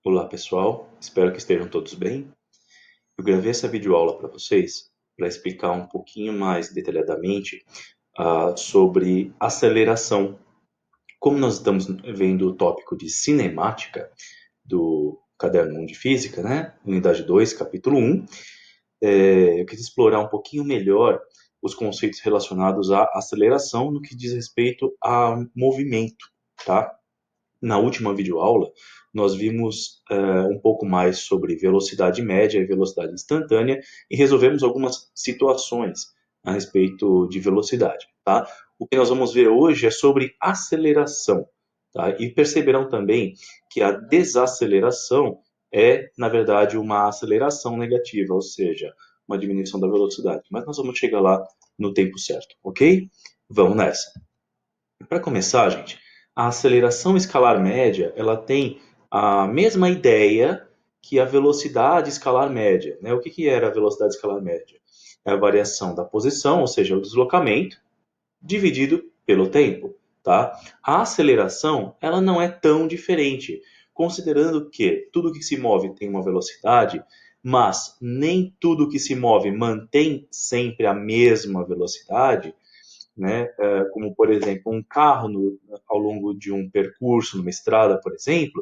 Olá pessoal, espero que estejam todos bem. Eu gravei essa videoaula para vocês para explicar um pouquinho mais detalhadamente sobre aceleração. Como nós estamos vendo o tópico de cinemática do caderno 1 de física, né? Unidade 2, capítulo 1, eu quis explorar um pouquinho melhor os conceitos relacionados à aceleração no que diz respeito a movimento, tá? Na última videoaula, nós vimos um pouco mais sobre velocidade média e velocidade instantânea e resolvemos algumas situações a respeito de velocidade. Tá? O que nós vamos ver hoje é sobre aceleração. Tá? E perceberão também que a desaceleração é, na verdade, uma aceleração negativa, ou seja, uma diminuição da velocidade. Mas nós vamos chegar lá no tempo certo, ok? Vamos nessa. Para começar, gente, a aceleração escalar média, ela tem a mesma ideia que a velocidade escalar média, né? O que era a velocidade escalar média? É a variação da posição, ou seja, o deslocamento, dividido pelo tempo, tá? A aceleração, ela não é tão diferente, considerando que tudo que se move tem uma velocidade, mas nem tudo que se move mantém sempre a mesma velocidade, né? Como, por exemplo, um carro ao longo de um percurso, numa estrada, por exemplo,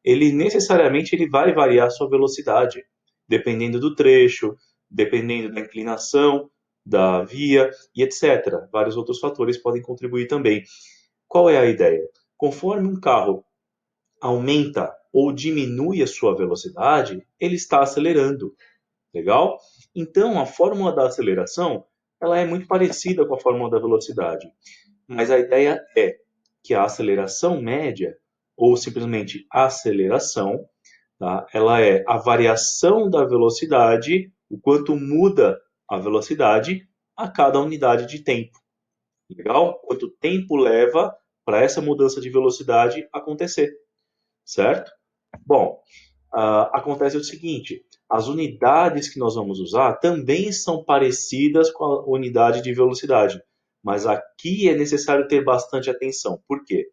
ele necessariamente ele vai variar a sua velocidade, dependendo do trecho, dependendo da inclinação da via e etc. Vários outros fatores podem contribuir também. Qual é a ideia? Conforme um carro aumenta ou diminui a sua velocidade, ele está acelerando. Legal? Então, a fórmula da aceleração ela é muito parecida com a fórmula da velocidade. Mas a ideia é que a aceleração média, ou simplesmente aceleração, tá? Ela é a variação da velocidade, o quanto muda a velocidade a cada unidade de tempo. Legal? Quanto tempo leva para essa mudança de velocidade acontecer, certo? Bom, acontece o seguinte: as unidades que nós vamos usar também são parecidas com a unidade de velocidade, mas aqui é necessário ter bastante atenção. Por quê?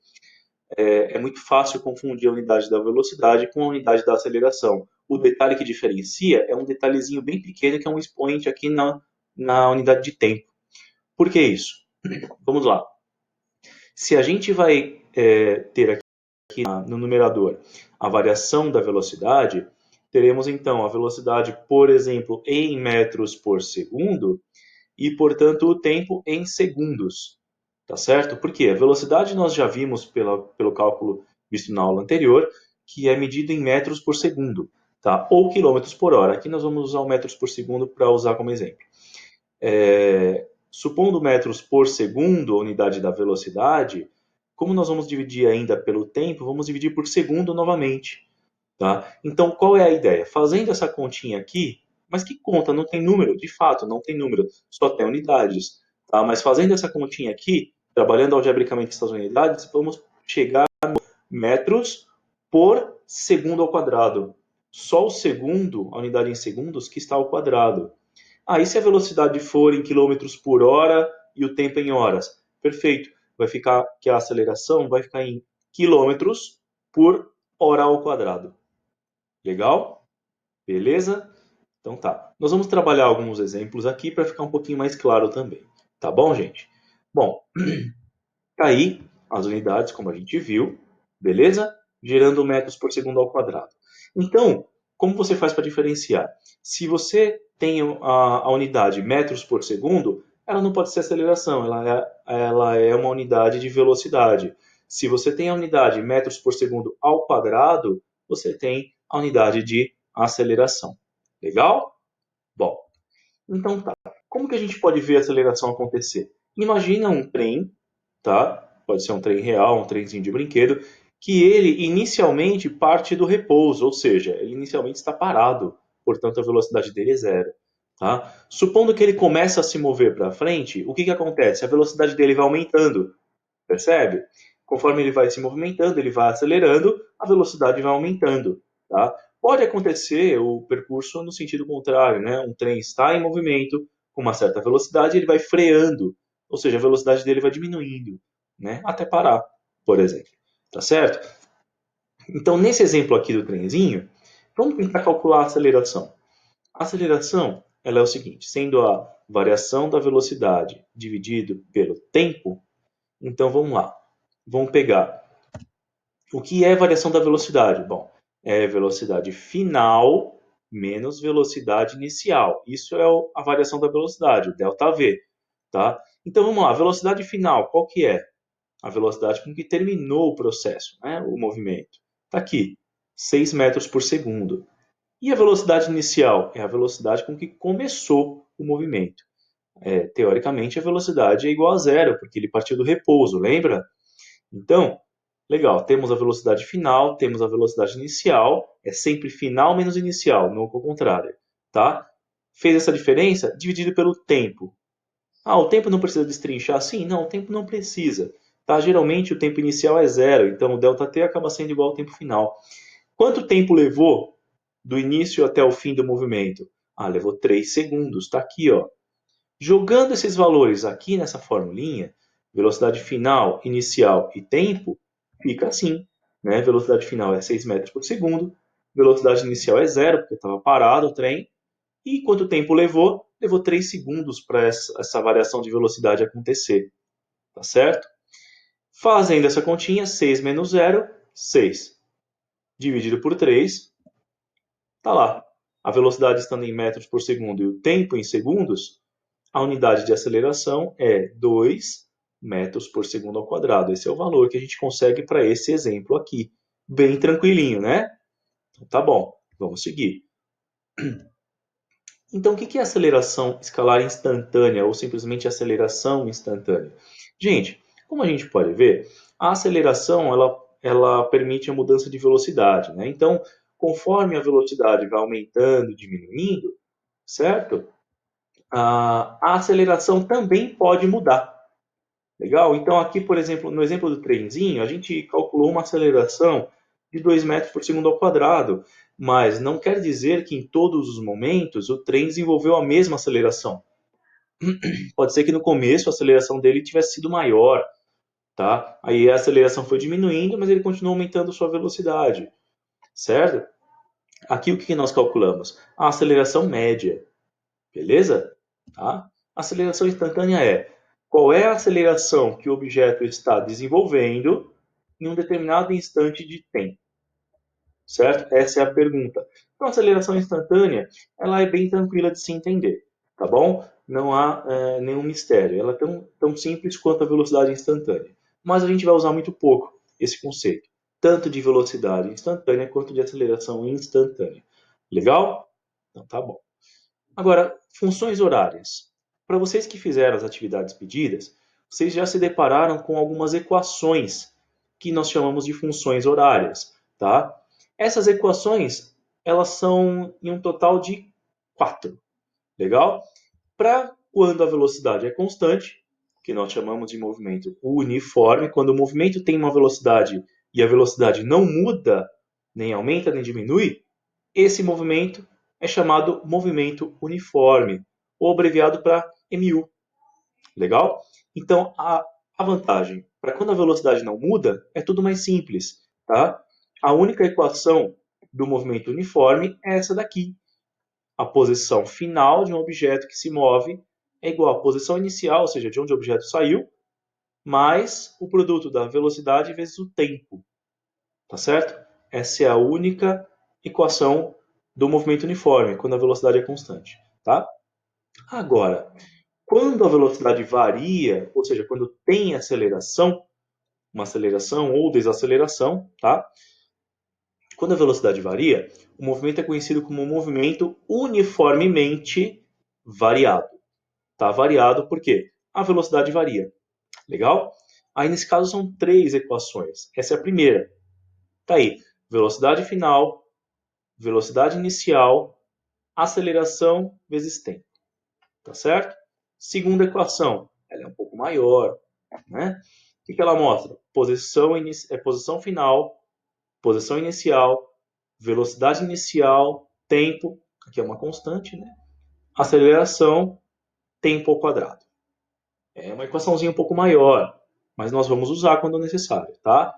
É muito fácil confundir a unidade da velocidade com a unidade da aceleração. O detalhe que diferencia é um detalhezinho bem pequeno, que é um expoente aqui na unidade de tempo. Por que isso? Vamos lá. Se a gente vai ter aqui no numerador a variação da velocidade, teremos então a velocidade, por exemplo, em metros por segundo e, portanto, o tempo em segundos. Tá certo? Porque a velocidade nós já vimos pelo cálculo visto na aula anterior, que é medido em metros por segundo, tá? Ou quilômetros por hora. Aqui nós vamos usar o metros por segundo para usar como exemplo. Supondo metros por segundo, a unidade da velocidade, como nós vamos dividir ainda pelo tempo, vamos dividir por segundo novamente. Tá? Então, qual é a ideia? Fazendo essa continha aqui, mas que conta? Não tem número, de fato, não tem número, só tem unidades. Tá? Mas fazendo essa continha aqui, trabalhando algebricamente essas unidades, vamos chegar a metros por segundo ao quadrado. Só o segundo, a unidade em segundos, que está ao quadrado. E se a velocidade for em quilômetros por hora e o tempo em horas? Perfeito. Vai ficar que a aceleração vai ficar em quilômetros por hora ao quadrado. Legal? Beleza? Então tá. Nós vamos trabalhar alguns exemplos aqui para ficar um pouquinho mais claro também. Tá bom, gente? Bom, tá aí as unidades, como a gente viu, beleza? Gerando metros por segundo ao quadrado. Então, como você faz para diferenciar? Se você tem a unidade metros por segundo, ela não pode ser aceleração, ela é uma unidade de velocidade. Se você tem a unidade metros por segundo ao quadrado, você tem a unidade de aceleração. Legal? Bom, então tá. Como que a gente pode ver a aceleração acontecer? Imagina um trem, tá? Pode ser um trem real, um trenzinho de brinquedo, que ele inicialmente parte do repouso, ou seja, ele inicialmente está parado, portanto a velocidade dele é zero. Tá? Supondo que ele começa a se mover para frente, o que acontece? A velocidade dele vai aumentando, percebe? Conforme ele vai se movimentando, ele vai acelerando, a velocidade vai aumentando. Tá? Pode acontecer o percurso no sentido contrário, né? Um trem está em movimento com uma certa velocidade, ele vai freando, ou seja, a velocidade dele vai diminuindo, né? Até parar, por exemplo. Tá certo? Então, nesse exemplo aqui do trenzinho, vamos tentar calcular a aceleração. A aceleração ela é o seguinte, sendo a variação da velocidade dividido pelo tempo, então vamos lá. Vamos pegar o que é variação da velocidade? Bom, é velocidade final menos velocidade inicial. Isso é a variação da velocidade, o ΔV. Tá? Então vamos lá, a velocidade final, qual que é? A velocidade com que terminou o processo, né? O movimento. Está aqui, 6 metros por segundo. E a velocidade inicial? É a velocidade com que começou o movimento. Teoricamente, a velocidade é igual a zero, porque ele partiu do repouso, lembra? Então, legal, temos a velocidade final, temos a velocidade inicial, é sempre final menos inicial, não o contrário, tá? Fez essa diferença? Dividido pelo tempo. Ah, o tempo não precisa destrinchar? Sim, não, o tempo não precisa. Tá? Geralmente o tempo inicial é zero, então o ΔT acaba sendo igual ao tempo final. Quanto tempo levou do início até o fim do movimento? Ah, levou 3 segundos, está aqui, ó. Jogando esses valores aqui nessa formulinha, velocidade final, inicial e tempo, fica assim. Né? Velocidade final é 6 metros por segundo, velocidade inicial é zero, porque estava parado o trem, e quanto tempo levou? Levou 3 segundos para essa variação de velocidade acontecer. Tá certo? Fazendo essa continha, 6 menos zero, 6. Dividido por 3, tá lá. A velocidade estando em metros por segundo e o tempo em segundos, a unidade de aceleração é 2 metros por segundo ao quadrado. Esse é o valor que a gente consegue para esse exemplo aqui. Bem tranquilinho, né? Então, tá bom, vamos seguir. Então, o que é aceleração escalar instantânea ou simplesmente aceleração instantânea? Gente, como a gente pode ver, a aceleração ela permite a mudança de velocidade. Né? Então, conforme a velocidade vai aumentando, diminuindo, certo? A aceleração também pode mudar. Legal? Então, aqui, por exemplo, no exemplo do trenzinho, a gente calculou uma aceleração de 2 metros por segundo ao quadrado, mas não quer dizer que em todos os momentos o trem desenvolveu a mesma aceleração. Pode ser que no começo a aceleração dele tivesse sido maior, tá? Aí a aceleração foi diminuindo, mas ele continuou aumentando sua velocidade, certo? Aqui o que nós calculamos? A aceleração média, beleza? Tá? A aceleração instantânea é qual é a aceleração que o objeto está desenvolvendo em um determinado instante de tempo, certo? Essa é a pergunta. Então, a aceleração instantânea, ela é bem tranquila de se entender, tá bom? Não há nenhum mistério. Ela é tão simples quanto a velocidade instantânea. Mas a gente vai usar muito pouco esse conceito, tanto de velocidade instantânea quanto de aceleração instantânea. Legal? Então, tá bom. Agora, funções horárias. Para vocês que fizeram as atividades pedidas, vocês já se depararam com algumas equações que nós chamamos de funções horárias, tá? Essas equações, elas são em um total de 4, legal? Para quando a velocidade é constante, que nós chamamos de movimento uniforme, quando o movimento tem uma velocidade e a velocidade não muda, nem aumenta nem diminui, esse movimento é chamado movimento uniforme, ou abreviado para MU. Legal? Então, a vantagem para quando a velocidade não muda é tudo mais simples. Tá? A única equação do movimento uniforme é essa daqui. A posição final de um objeto que se move é igual à posição inicial, ou seja, de onde o objeto saiu, mais o produto da velocidade vezes o tempo. Tá certo? Essa é a única equação do movimento uniforme, quando a velocidade é constante. Tá? Agora, quando a velocidade varia, ou seja, quando tem aceleração, uma aceleração ou desaceleração, tá? Quando a velocidade varia, o movimento é conhecido como movimento uniformemente variado. Tá variado por quê? A velocidade varia. Legal? Aí nesse caso são 3 equações. Essa é a primeira. Tá aí, velocidade final, velocidade inicial, aceleração vezes tempo. Tá certo? Segunda equação, ela é um pouco maior, né? O que ela mostra? Posição final, posição inicial, velocidade inicial, tempo, aqui é uma constante, né? Aceleração, tempo ao quadrado. É uma equaçãozinha um pouco maior, mas nós vamos usar quando necessário, tá?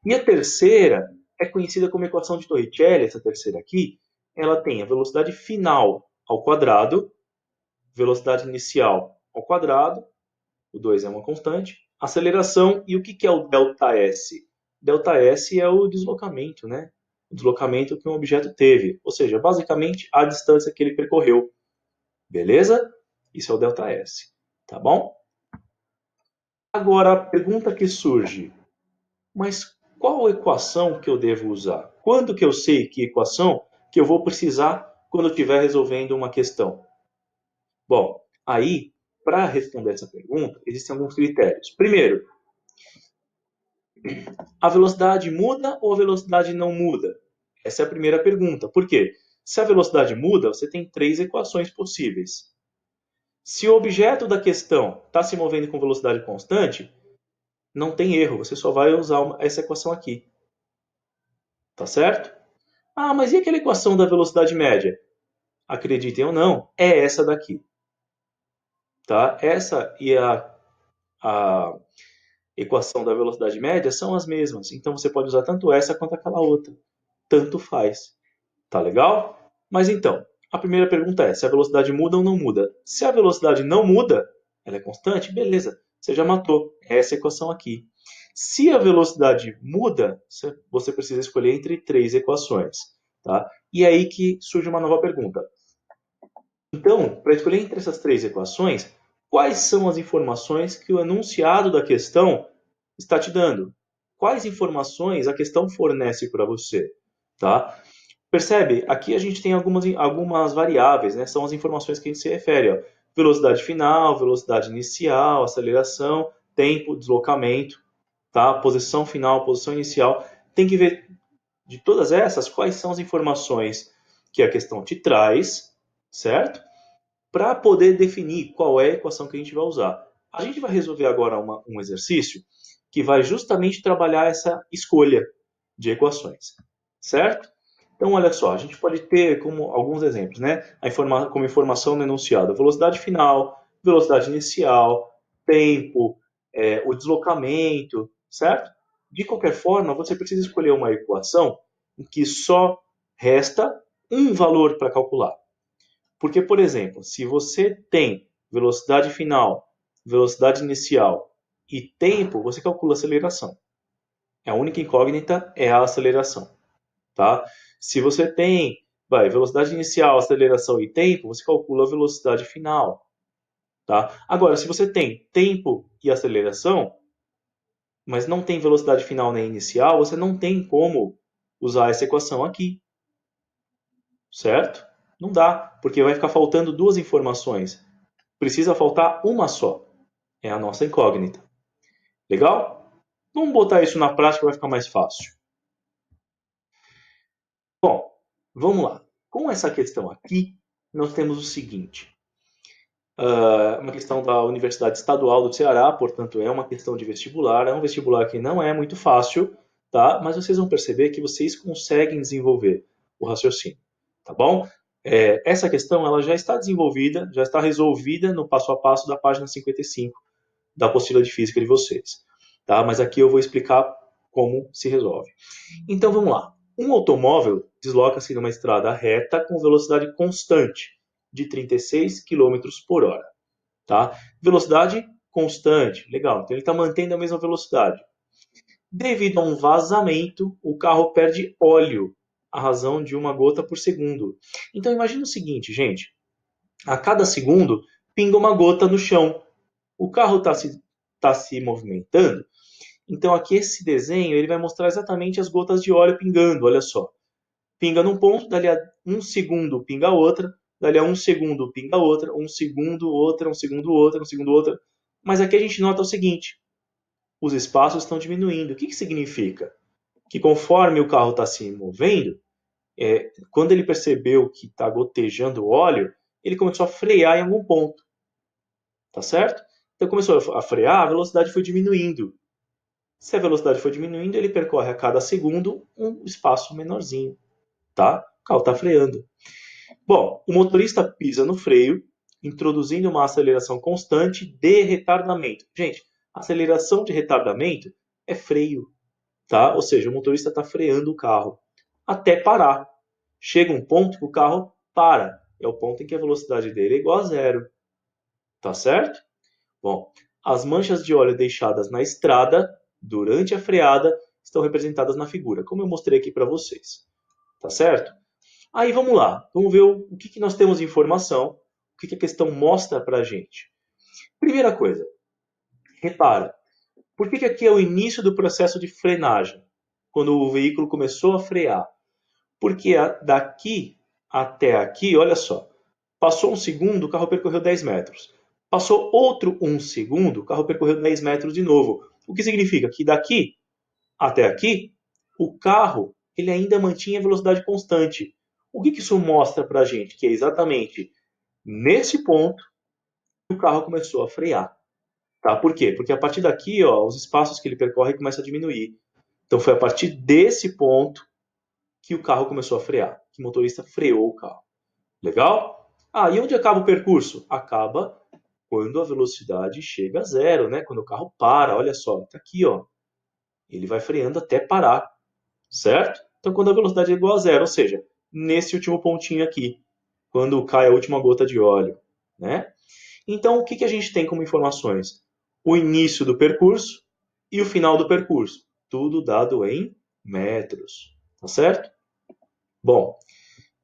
E a terceira é conhecida como equação de Torricelli, essa terceira aqui. Ela tem a velocidade final ao quadrado, velocidade inicial ao quadrado, o 2 é uma constante, aceleração, e o que é o ΔS? ΔS é o deslocamento, né? O deslocamento que um objeto teve, ou seja, basicamente a distância que ele percorreu. Beleza? Isso é o ΔS, tá bom? Agora, a pergunta que surge, mas qual equação que eu devo usar? Quando que eu sei que equação que eu vou precisar quando eu estiver resolvendo uma questão? Bom, aí, para responder essa pergunta, existem alguns critérios. Primeiro, a velocidade muda ou a velocidade não muda? Essa é a primeira pergunta. Por quê? Se a velocidade muda, você tem três equações possíveis. Se o objeto da questão está se movendo com velocidade constante, não tem erro, você só vai usar essa equação aqui. Tá certo? Ah, mas e aquela equação da velocidade média? Acreditem ou não, é essa daqui. Tá? Essa e a equação da velocidade média são as mesmas. Então você pode usar tanto essa quanto aquela outra. Tanto faz. Tá legal? Mas então, a primeira pergunta é se a velocidade muda ou não muda. Se a velocidade não muda, ela é constante, beleza. Você já matou. É essa equação aqui. Se a velocidade muda, você precisa escolher entre três equações. Tá? E é aí que surge uma nova pergunta. Então, para escolher entre essas três equações, quais são as informações que o enunciado da questão está te dando? Quais informações a questão fornece para você? Tá? Percebe? Aqui a gente tem algumas variáveis, né? São as informações que a gente se refere. Ó. Velocidade final, velocidade inicial, aceleração, tempo, deslocamento, tá? Posição final, posição inicial. Tem que ver de todas essas quais são as informações que a questão te traz, certo? Para poder definir qual é a equação que a gente vai usar. A gente vai resolver agora um exercício que vai justamente trabalhar essa escolha de equações, certo? Então, olha só, a gente pode ter como alguns exemplos, né? Como informação no enunciado, velocidade final, velocidade inicial, tempo, o deslocamento, certo? De qualquer forma, você precisa escolher uma equação em que só resta um valor para calcular. Porque, por exemplo, se você tem velocidade final, velocidade inicial e tempo, você calcula a aceleração. A única incógnita é a aceleração. Tá? Se você tem velocidade inicial, aceleração e tempo, você calcula a velocidade final. Tá? Agora, se você tem tempo e aceleração, mas não tem velocidade final nem inicial, você não tem como usar essa equação aqui. Certo? Não dá, porque vai ficar faltando duas informações. Precisa faltar uma só. É a nossa incógnita. Legal? Vamos botar isso na prática, vai ficar mais fácil. Bom, vamos lá. Com essa questão aqui, nós temos o seguinte. Uma questão da Universidade Estadual do Ceará, portanto é uma questão de vestibular. É um vestibular que não é muito fácil, tá? Mas vocês vão perceber que vocês conseguem desenvolver o raciocínio, tá bom? Essa questão ela já está desenvolvida, já está resolvida no passo a passo da página 55 da apostila de física de vocês, tá? Mas aqui eu vou explicar como se resolve. Então vamos lá. Um automóvel desloca-se numa estrada reta com velocidade constante de 36 quilômetros por hora. Tá? Velocidade constante, legal. Então ele está mantendo a mesma velocidade. Devido a um vazamento, o carro perde óleo, a razão de uma gota por segundo. Então imagine o seguinte, gente. A cada segundo pinga uma gota no chão. O carro tá se movimentando. Então aqui esse desenho ele vai mostrar exatamente as gotas de óleo pingando. Olha só. Pinga num ponto, dali a um segundo pinga outra, dali a um segundo pinga outra, um segundo outra, um segundo outra, um segundo outra. Mas aqui a gente nota o seguinte: os espaços estão diminuindo. O que significa? Que conforme o carro está se movendo, quando ele percebeu que está gotejando óleo, ele começou a frear em algum ponto. Tá certo? Então começou a frear, a velocidade foi diminuindo. Se a velocidade foi diminuindo, ele percorre a cada segundo um espaço menorzinho. Tá? O carro está freando. Bom, o motorista pisa no freio, introduzindo uma aceleração constante de retardamento. Gente, aceleração de retardamento é freio. tá? Ou seja, o motorista está freando o carro até parar. Chega um ponto que o carro para. É o ponto em que a velocidade dele é igual a zero. Tá certo? Bom, as manchas de óleo deixadas na estrada durante a freada estão representadas na figura, como eu mostrei aqui para vocês. Tá certo? Aí vamos lá, vamos ver o que nós temos de informação, o que a questão mostra para a gente. Primeira coisa, repara, por que aqui é o início do processo de frenagem? Quando o veículo começou a frear. Porque daqui até aqui, olha só, passou um segundo, o carro percorreu 10 metros. Passou outro um segundo, o carro percorreu 10 metros de novo. O que significa que daqui até aqui, o carro ele ainda mantinha a velocidade constante. O que isso mostra para a gente? Que é exatamente nesse ponto que o carro começou a frear. Tá? Por quê? Porque a partir daqui, ó, os espaços que ele percorre começam a diminuir. Então foi a partir desse ponto que o carro começou a frear, que o motorista freou o carro. Legal? Ah, e onde acaba o percurso? Acaba quando a velocidade chega a zero, né? Quando o carro para, olha só, tá aqui, ó. Ele vai freando até parar, certo? Então quando a velocidade é igual a zero, ou seja, nesse último pontinho aqui, quando cai a última gota de óleo, né? Então o que a gente tem como informações? O início do percurso e o final do percurso, tudo dado em metros, tá certo? Bom,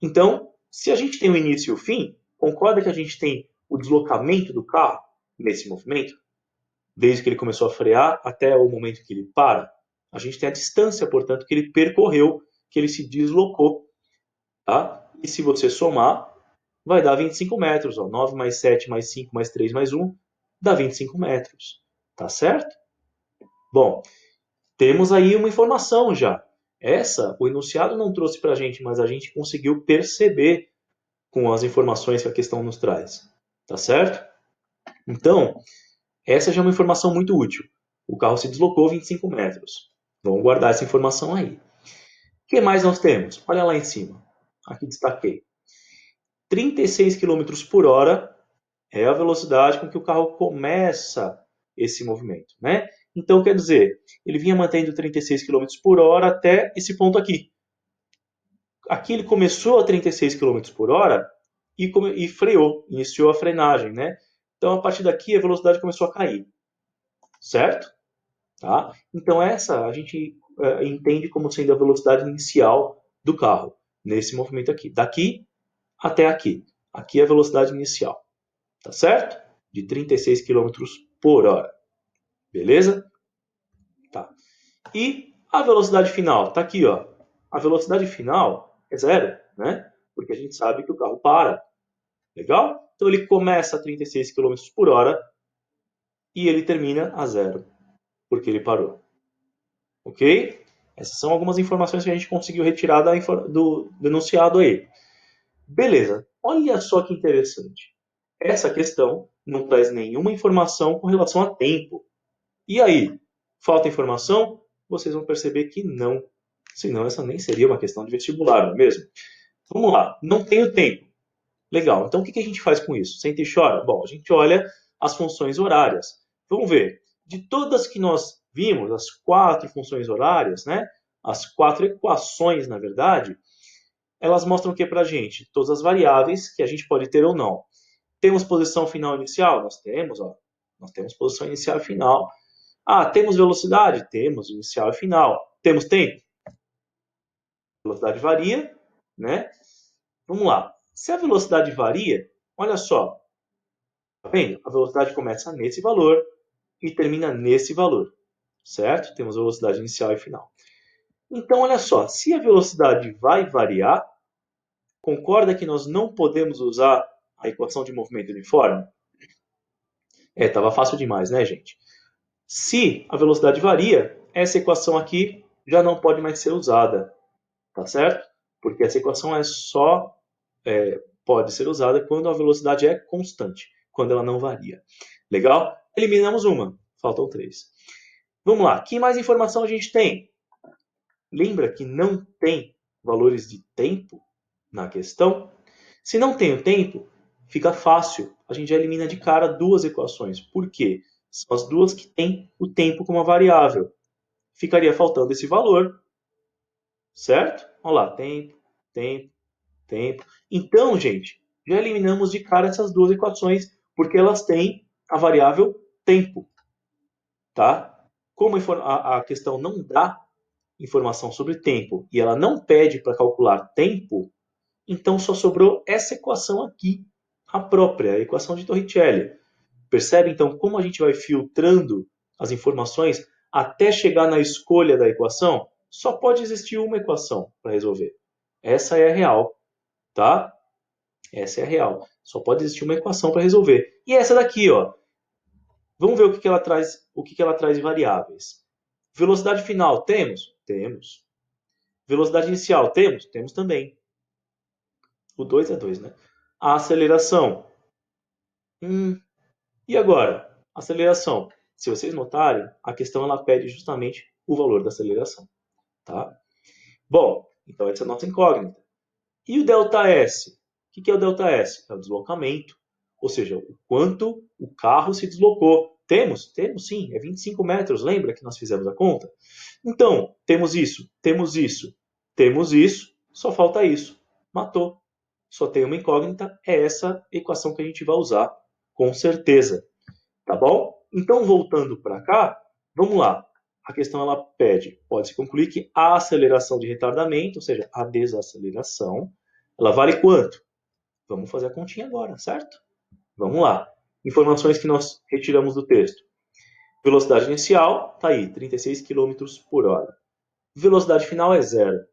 então, se a gente tem o início e o fim, concorda que a gente tem o deslocamento do carro nesse movimento? Desde que ele começou a frear até o momento que ele para? A gente tem a distância, portanto, que ele percorreu, que ele se deslocou. Tá? E se você somar, vai dar 25 metros. Ó. 9 mais 7 mais 5 mais 3 mais 1 dá 25 metros. Tá certo? Bom, temos aí uma informação já. Essa, o enunciado não trouxe para a gente, mas a gente conseguiu perceber com as informações que a questão nos traz. Tá certo? Então, essa já é uma informação muito útil. O carro se deslocou 25 metros. Vamos guardar essa informação aí. O que mais nós temos? Olha lá em cima. Aqui destaquei. 36 km por hora é a velocidade com que o carro começa esse movimento, né? Então, quer dizer, ele vinha mantendo 36 km por hora até esse ponto aqui. Aqui ele começou a 36 km por hora e freou, iniciou a frenagem, né? Então, a partir daqui, a velocidade começou a cair, certo? Tá? Então, essa a gente entende como sendo a velocidade inicial do carro, nesse movimento aqui. Daqui até aqui. Aqui é a velocidade inicial, tá certo? De 36 km por hora. Beleza? Tá. E a velocidade final? Tá aqui, ó. A velocidade final é zero, né? Porque a gente sabe que o carro para. Legal? Então ele começa a 36 km por hora e ele termina a zero, porque ele parou. Ok? Essas são algumas informações que a gente conseguiu retirar do enunciado aí. Beleza. Olha só que interessante. Essa questão não traz nenhuma informação com relação a tempo. E aí? Falta informação? Vocês vão perceber que não. Senão essa nem seria uma questão de vestibular, não é mesmo? Vamos lá. Não tenho tempo. Legal. Então o que a gente faz com isso? Senta e chora? Bom, a gente olha as funções horárias. Vamos ver. De todas que nós vimos, as 4 funções horárias, né? As 4 equações, na verdade, elas mostram o que para a gente? Todas as variáveis que a gente pode ter ou não. Temos posição final e inicial? Nós temos, ó. Nós temos posição inicial e final. Ah, temos velocidade? Temos inicial e final. Temos tempo? A velocidade varia, né? Vamos lá. Se a velocidade varia, olha só, tá vendo? A velocidade começa nesse valor e termina nesse valor, certo? Temos a velocidade inicial e final. Então, olha só, se a velocidade vai variar, concorda que nós não podemos usar a equação de movimento uniforme? Estava fácil demais, né, gente? Se a velocidade varia, essa equação aqui já não pode mais ser usada, tá certo? Porque essa equação pode ser usada quando a velocidade é constante, quando ela não varia. Legal? Eliminamos uma, faltam 3. Vamos lá, que mais informação a gente tem? Lembra que não tem valores de tempo na questão? Se não tem o tempo, fica fácil. A gente já elimina de cara 2 equações. Por quê? São as duas que têm o tempo como uma variável. ficaria faltando esse valor, certo? Olha lá, tempo, tempo, tempo. Então, gente, já eliminamos de cara essas duas equações, porque elas têm a variável tempo, tá? Como a questão não dá informação sobre tempo e ela não pede para calcular tempo, então só sobrou essa equação aqui, a própria, a equação de Torricelli. Percebe então como a gente vai filtrando as informações até chegar na escolha da equação? Só pode existir uma equação para resolver. Essa é a real, tá? Essa é a real. Só pode existir uma equação para resolver. E essa daqui, ó. Vamos ver o que ela traz, o que ela traz de variáveis. Velocidade final, temos? Temos. Velocidade inicial, temos? Temos também. O 2 é 2, né? A aceleração. E agora? Aceleração. Se vocês notarem, a questão ela pede justamente o valor da aceleração. Tá? Bom, então essa é a nossa incógnita. E o ΔS? O que é o ΔS? É o deslocamento. Ou seja, o quanto o carro se deslocou. Temos? Temos sim, é 25 metros. Lembra que nós fizemos a conta? Então, temos isso, temos isso, temos isso, só falta isso. Matou. Só tem uma incógnita, é essa equação que a gente vai usar, com certeza. Tá bom? Então, voltando para cá, vamos lá. A questão ela pede, pode-se concluir que a aceleração de retardamento, ou seja, a desaceleração, ela vale quanto? Vamos fazer a continha agora, certo? Vamos lá. Informações que nós retiramos do texto. Velocidade inicial, está aí, 36 km por hora. Velocidade final é zero.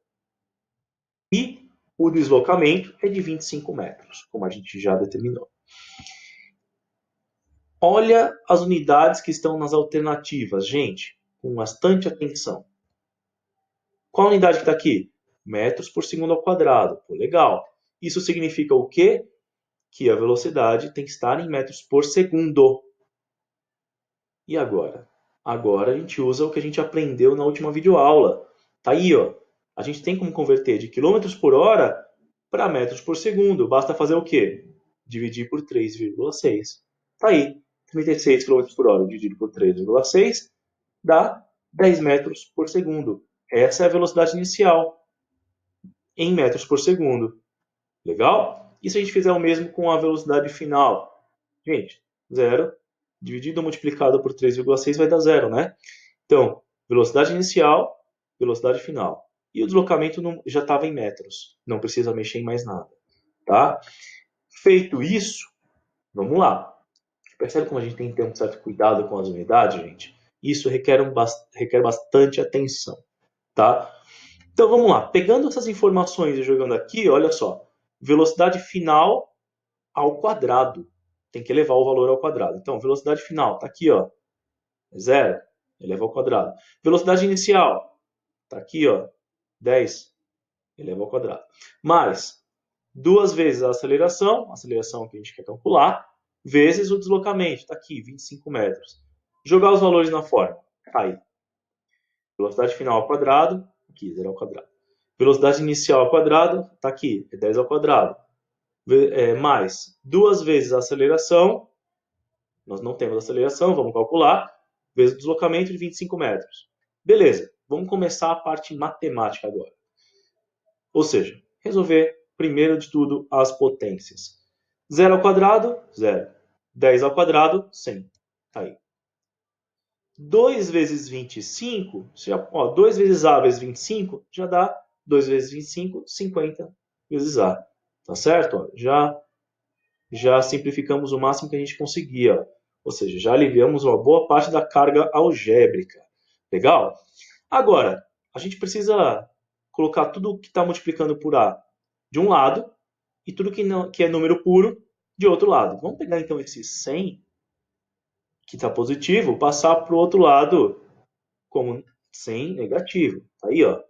E o deslocamento é de 25 metros, como a gente já determinou. Olha as unidades que estão nas alternativas, gente, com bastante atenção. Qual a unidade que está aqui? Metros por segundo ao quadrado. Pô, legal. Isso significa o quê? Que a velocidade tem que estar em metros por segundo. E agora? Agora a gente usa o que a gente aprendeu na última videoaula. Tá aí, ó. A gente tem como converter de quilômetros por hora para metros por segundo. Basta fazer o quê? Dividir por 3,6. Tá aí. 36 km por hora dividido por 3,6 dá 10 metros por segundo. Essa é a velocidade inicial em metros por segundo. Legal? E se a gente fizer o mesmo com a velocidade final? Gente, 0 dividido ou multiplicado por 3,6 vai dar 0, né? Então, velocidade inicial, velocidade final. E o deslocamento já estava em metros. Não precisa mexer em mais nada. Tá? Feito isso, vamos lá. Percebe como a gente tem que ter um certo cuidado com as unidades, gente? Isso requer bastante atenção. Tá? Então vamos lá. Pegando essas informações e jogando aqui, olha só. Velocidade final ao quadrado. Tem que elevar o valor ao quadrado. Então, velocidade final está aqui, ó. 0. Eleva ao quadrado. Velocidade inicial está aqui, ó. 10. Eleva ao quadrado. Mais 2 vezes a aceleração que a gente quer calcular, vezes o deslocamento. Está aqui, 25 metros. Jogar os valores na forma. Tá aí. Velocidade final ao quadrado, aqui, 0 ao quadrado. Velocidade inicial ao quadrado, está aqui, é 10 ao quadrado. Mais 2 vezes a aceleração, nós não temos aceleração, vamos calcular, vezes o deslocamento de 25 metros. Beleza, vamos começar a parte matemática agora. Ou seja, resolver, primeiro de tudo, as potências. 0 ao quadrado, 0. 10 ao quadrado, 100. Tá aí. 2 vezes 25, 2 vezes A vezes 25, já dá 2 vezes 25, 50 vezes A. Tá certo? Ó, já simplificamos o máximo que a gente conseguia. Ou seja, já aliviamos uma boa parte da carga algébrica. Legal? Agora, a gente precisa colocar tudo que está multiplicando por A de um lado e tudo que é número puro de outro lado. Vamos pegar então esse 100, que está positivo, passar para o outro lado como 100 negativo. Tá aí, ó,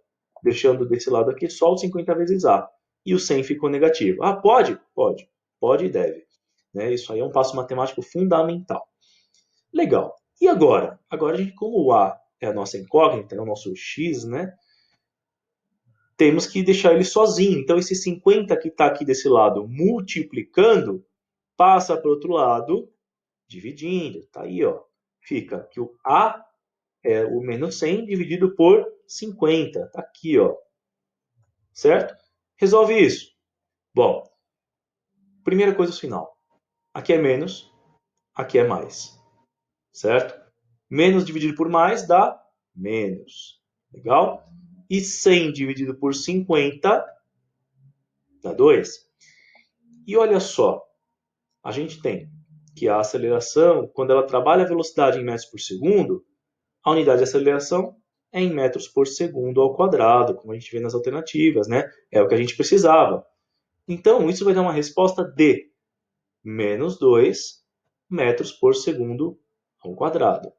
deixando desse lado aqui só o 50 vezes A. E o 100 ficou negativo. Ah, pode? Pode. Pode e deve. Né? Isso aí é um passo matemático fundamental. Legal. E agora? Agora, como o A é a nossa incógnita, é o nosso X, né? Temos que deixar ele sozinho. Então, esse 50 que está aqui desse lado multiplicando, passa para o outro lado, dividindo. Tá aí, ó. Fica que o A é o menos 100 dividido por 50. Está aqui, ó. Certo? Resolve isso. Bom, primeira coisa final. Aqui é menos, aqui é mais. Certo? Menos dividido por mais dá menos. Legal? E 100 dividido por 50 dá 2. E olha só, a gente tem que a aceleração, quando ela trabalha a velocidade em metros por segundo, a unidade de aceleração é em metros por segundo ao quadrado, como a gente vê nas alternativas, né? É o que a gente precisava. Então, isso vai dar uma resposta de menos 2 metros por segundo ao quadrado.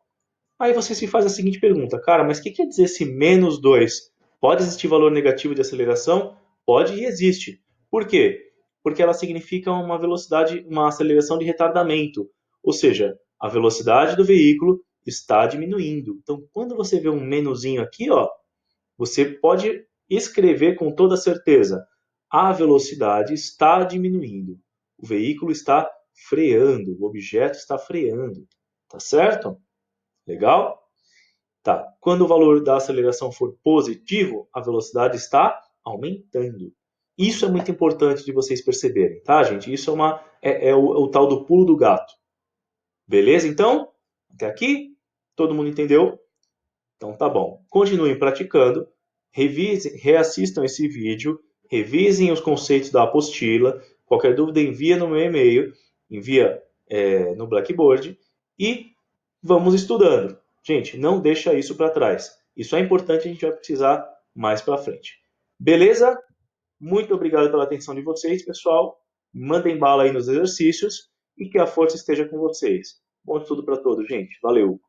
Aí você se faz a seguinte pergunta, cara, mas o que quer dizer esse menos 2? Pode existir valor negativo de aceleração? Pode e existe. Por quê? Porque ela significa uma velocidade, uma aceleração de retardamento. Ou seja, a velocidade do veículo está diminuindo. Então, quando você vê um menuzinho aqui, ó, você pode escrever com toda certeza: a velocidade está diminuindo. O veículo está freando, o objeto está freando. Tá certo? Legal? Tá. Quando o valor da aceleração for positivo, a velocidade está aumentando. Isso é muito importante de vocês perceberem, tá, gente? Isso é o tal do pulo do gato. Beleza, então? Até aqui? Todo mundo entendeu? Então tá bom. Continuem praticando, revisem, reassistam esse vídeo, revisem os conceitos da apostila. Qualquer dúvida, envia no meu e-mail, envia no Blackboard e vamos estudando. Gente, não deixa isso para trás. Isso é importante, a gente vai precisar mais para frente. Beleza? Muito obrigado pela atenção de vocês, pessoal. Mandem bala aí nos exercícios e que a força esteja com vocês. Bom estudo para todos, gente. Valeu!